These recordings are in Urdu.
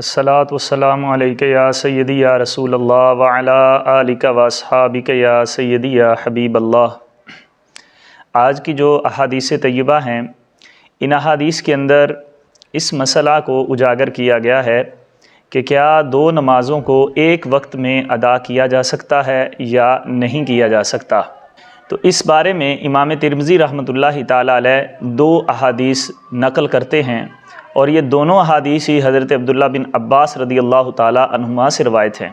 الصلاۃ والسلام علیک یا سیدی یا رسول اللہ وعلی آلک و اصحابک یا سیدی یا حبیب اللہ۔ آج کی جو احادیث طیبہ ہیں، ان احادیث کے اندر اس مسئلہ کو اجاگر کیا گیا ہے کہ کیا دو نمازوں کو ایک وقت میں ادا کیا جا سکتا ہے یا نہیں کیا جا سکتا۔ تو اس بارے میں امام ترمذی رحمۃ اللہ تعالیٰ علیہ دو احادیث نقل کرتے ہیں، اور یہ دونوں احادیث ہی حضرت عبداللہ بن عباس رضی اللہ تعالیٰ عنہما سے روایت ہیں۔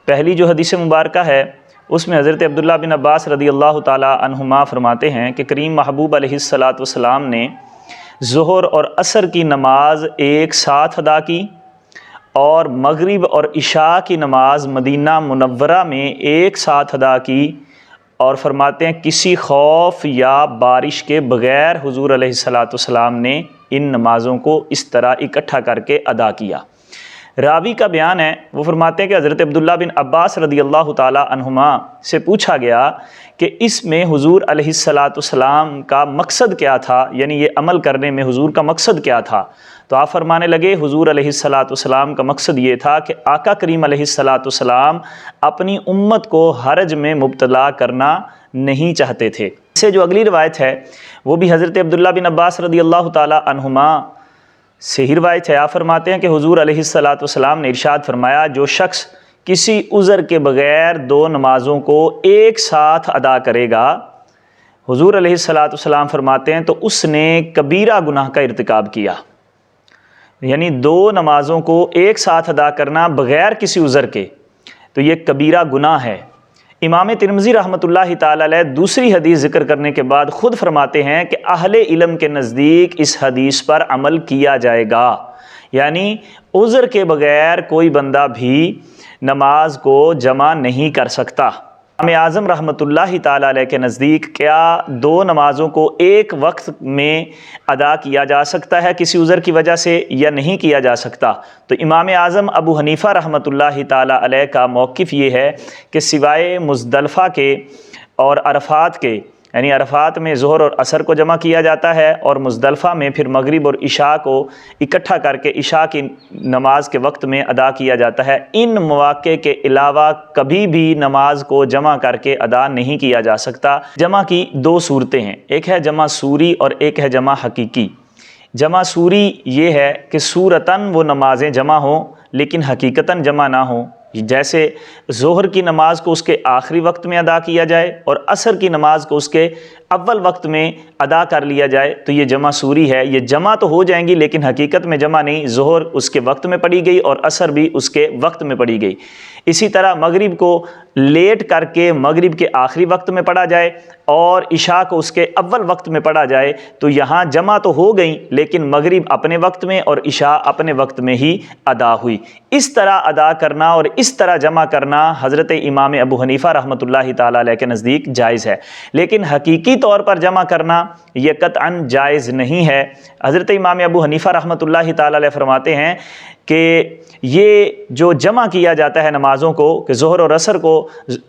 پہلی جو حدیث مبارکہ ہے اس میں حضرت عبداللہ بن عباس رضی اللہ تعالیٰ عنہما فرماتے ہیں کہ کریم محبوب علیہ الصلاۃ نے ظہر اور عصر کی نماز ایک ساتھ ادا کی، اور مغرب اور عشاء کی نماز مدینہ منورہ میں ایک ساتھ ادا کی، اور فرماتے ہیں کسی خوف یا بارش کے بغیر حضور علیہ الصلاۃ نے ان نمازوں کو اس طرح اکٹھا کر کے ادا کیا۔ راوی کا بیان ہے، وہ فرماتے ہیں کہ حضرت عبداللہ بن عباس رضی اللہ تعالی عنہما سے پوچھا گیا کہ اس میں حضور علیہ الصلاۃ کا مقصد کیا تھا، یعنی یہ عمل کرنے میں حضور کا مقصد کیا تھا۔ تو آپ فرمانے لگے حضور علیہ الصلاۃ کا مقصد یہ تھا کہ آقا کریم علیہ الصلاۃ اپنی امت کو حرج میں مبتلا کرنا نہیں چاہتے تھے۔ اس سے جو اگلی روایت ہے وہ بھی حضرت عبداللہ بن عباس رضی اللہ تعالی عنہما سے ہی روایت ہے۔ آپ فرماتے ہیں کہ حضور علیہ الصلاۃ نے ارشاد فرمایا، جو شخص کسی عذر کے بغیر دو نمازوں کو ایک ساتھ ادا کرے گا، حضور علیہ الصلاۃ فرماتے ہیں تو اس نے کبیرہ گناہ کا ارتکاب کیا، یعنی دو نمازوں کو ایک ساتھ ادا کرنا بغیر کسی عذر کے، تو یہ کبیرہ گناہ ہے۔ امام ترمذی رحمۃ اللہ تعالی علیہ دوسری حدیث ذکر کرنے کے بعد خود فرماتے ہیں کہ اہل علم کے نزدیک اس حدیث پر عمل کیا جائے گا، یعنی عذر کے بغیر کوئی بندہ بھی نماز کو جمع نہیں کر سکتا۔ امام اعظم رحمۃ اللہ تعالی علیہ کے نزدیک کیا دو نمازوں کو ایک وقت میں ادا کیا جا سکتا ہے کسی عذر کی وجہ سے یا نہیں کیا جا سکتا؟ تو امام اعظم ابو حنیفہ رحمۃ اللہ تعالی علیہ کا موقف یہ ہے کہ سوائے مزدلفہ کے اور عرفات کے، یعنی عرفات میں ظہر اور عصر کو جمع کیا جاتا ہے، اور مزدلفہ میں پھر مغرب اور عشاء کو اکٹھا کر کے عشاء کی نماز کے وقت میں ادا کیا جاتا ہے۔ ان مواقع کے علاوہ کبھی بھی نماز کو جمع کر کے ادا نہیں کیا جا سکتا۔ جمع کی دو صورتیں ہیں، ایک ہے جمع سوری اور ایک ہے جمع حقیقی۔ جمع سوری یہ ہے کہ صورتاً وہ نمازیں جمع ہوں لیکن حقیقتاً جمع نہ ہوں، جیسے ظہر کی نماز کو اس کے آخری وقت میں ادا کیا جائے اور عصر کی نماز کو اس کے اول وقت میں ادا کر لیا جائے، تو یہ جمع سوری ہے۔ یہ جمع تو ہو جائیں گی لیکن حقیقت میں جمع نہیں، ظہر اس کے وقت میں پڑھی گئی اور عصر بھی اس کے وقت میں پڑھی گئی۔ اسی طرح مغرب کو لیٹ کر کے مغرب کے آخری وقت میں پڑھا جائے اور عشاء کو اس کے اول وقت میں پڑھا جائے، تو یہاں جمع تو ہو گئیں لیکن مغرب اپنے وقت میں اور عشاء اپنے وقت میں ہی ادا ہوئی۔ اس طرح ادا کرنا اور اس طرح جمع کرنا حضرت امام ابو حنیفہ رحمۃ اللہ تعالی علیہ کے نزدیک جائز ہے، لیکن حقیقی طور پر جمع کرنا یہ قطعاً جائز نہیں ہے۔ حضرت امام ابو حنیفہ رحمۃ اللہ تعالی علیہ فرماتے ہیں کہ یہ جو جمع کیا جاتا ہے نمازوں کو، کہ ظہر اور عصر کو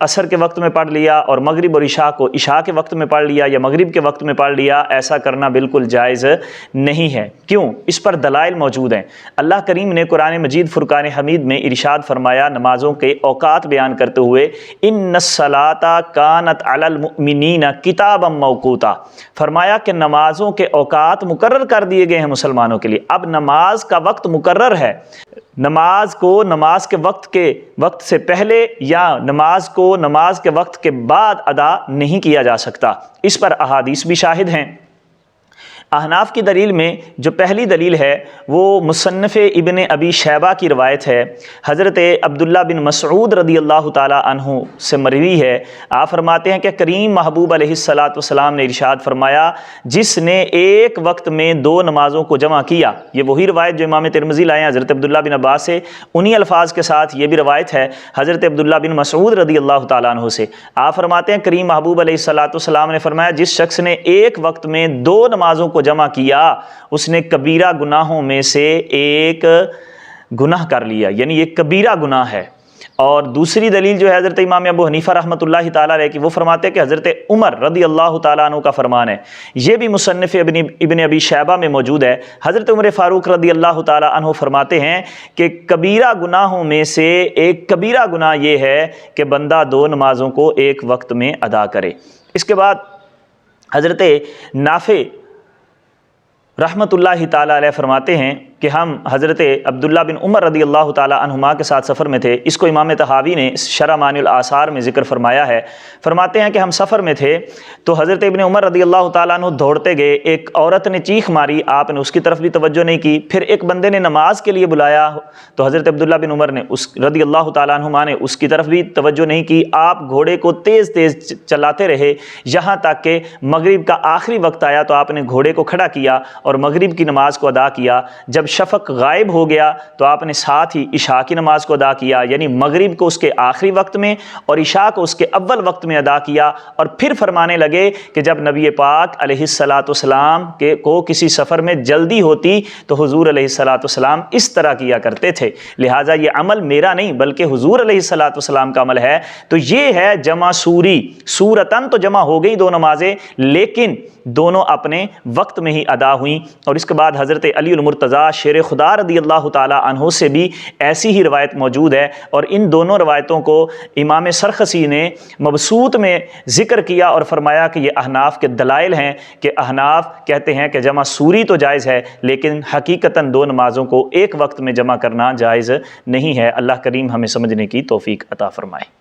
عصر کے وقت میں پڑھ لیا اور مغرب اور عشاء کو عشاء کے وقت میں پڑھ لیا یا مغرب کے وقت میں پڑھ لیا، ایسا کرنا بالکل جائز نہیں ہے۔ کیوں؟ اس پر دلائل موجود ہیں۔ اللہ کریم نے قرآن مجید فرقان حمید میں ارشاد فرمایا نمازوں کے اوقات بیان کرتے ہوئے، ان الصلاۃ کانت علی المؤمنین کتابا موقوتا، فرمایا کہ نمازوں کے اوقات مقرر کر دیے گئے ہیں مسلمانوں کے لیے۔ اب نماز کا وقت مقرر ہے، نماز کو نماز کے وقت سے پہلے یا نماز کو نماز کے وقت کے بعد ادا نہیں کیا جا سکتا۔ اس پر احادیث بھی شاہد ہیں۔ احناف کی دلیل میں جو پہلی دلیل ہے وہ مصنف ابن ابی شیبہ کی روایت ہے، حضرت عبداللہ بن مسعود رضی اللہ تعالی عنہ سے مروی ہے۔ آپ فرماتے ہیں کہ کریم محبوب علیہ الصلاۃ نے ارشاد فرمایا، جس نے ایک وقت میں دو نمازوں کو جمع کیا، یہ وہی روایت جو امام ترمذی لائے ہیں حضرت عبداللہ بن عباس سے، انہی الفاظ کے ساتھ یہ بھی روایت ہے حضرت عبداللہ بن مسعود رضی اللہ تعالی عنہ سے۔ آپ فرماتے ہیں کریم محبوب علیہ الصلاۃ نے فرمایا، جس شخص نے ایک وقت میں دو نمازوں کو جمع کیا اس نے کبیرہ گناہوں میں سے ایک گناہ کر لیا، یعنی یہ کبیرہ گناہ ہے۔ اور دوسری دلیل جو ہے حضرت امام ابو حنیفہ رحمۃ اللہ تعالیٰ علیہ کی، وہ فرماتے ہیں کہ حضرت عمر رضی اللہ تعالیٰ عنہ کا فرمان ہے، یہ بھی مصنف ابن ابی شیبہ میں موجود ہے۔ حضرت عمر فاروق رضی اللہ تعالیٰ عنہ فرماتے ہیں کہ کبیرہ گناہوں میں سے ایک کبیرہ گناہ یہ ہے کہ بندہ 2 نمازوں کو ایک وقت میں ادا کرے۔ اس کے بعد حضرت نافع رحمۃ اللہ تعالیٰ علیہ فرماتے ہیں کہ ہم حضرت عبداللہ بن عمر رضی اللہ تعالیٰ عنہما کے ساتھ سفر میں تھے۔ اس کو امام طحاوی نے شرح معانی الآثار میں ذکر فرمایا ہے۔ فرماتے ہیں کہ ہم سفر میں تھے تو حضرت ابن عمر رضی اللہ تعالیٰ عنہ دوڑتے گئے، ایک عورت نے چیخ ماری، آپ نے اس کی طرف بھی توجہ نہیں کی، پھر ایک بندے نے نماز کے لیے بلایا تو حضرت عبداللہ بن عمر نے رضی اللہ تعالیٰ عنہما نے اس کی طرف بھی توجہ نہیں کی، آپ گھوڑے کو تیز تیز چلاتے رہے یہاں تک کہ مغرب کا آخری وقت آیا تو آپ نے گھوڑے کو کھڑا کیا اور مغرب کی نماز کو ادا کیا۔ جب شفق غائب ہو گیا تو آپ نے ساتھ ہی عشاء کی نماز کو ادا کیا، یعنی مغرب کو اس کے آخری وقت میں اور عشاء کو اس کے اول وقت میں ادا کیا۔ اور پھر فرمانے لگے کہ جب نبی پاک علیہ السلام کو کسی سفر میں جلدی ہوتی تو حضور علیہ السلام اس طرح کیا کرتے تھے، لہٰذا یہ عمل میرا نہیں بلکہ حضور علیہ السلام کا عمل ہے۔ تو یہ ہے جمع سوری، سورتاً تو جمع ہو گئی 2 نمازیں لیکن دونوں اپنے وقت میں ہی ادا ہوئیں۔ اور اس کے بعد حضرت علی المرتضیٰ شیر خدا رضی اللہ تعالی عنہ سے بھی ایسی ہی روایت موجود ہے، اور ان دونوں روایتوں کو امام سرخسی نے مبسوط میں ذکر کیا اور فرمایا کہ یہ احناف کے دلائل ہیں کہ احناف کہتے ہیں کہ جمع سوری تو جائز ہے لیکن حقیقتاً 2 نمازوں کو ایک وقت میں جمع کرنا جائز نہیں ہے۔ اللہ کریم ہمیں سمجھنے کی توفیق عطا فرمائے۔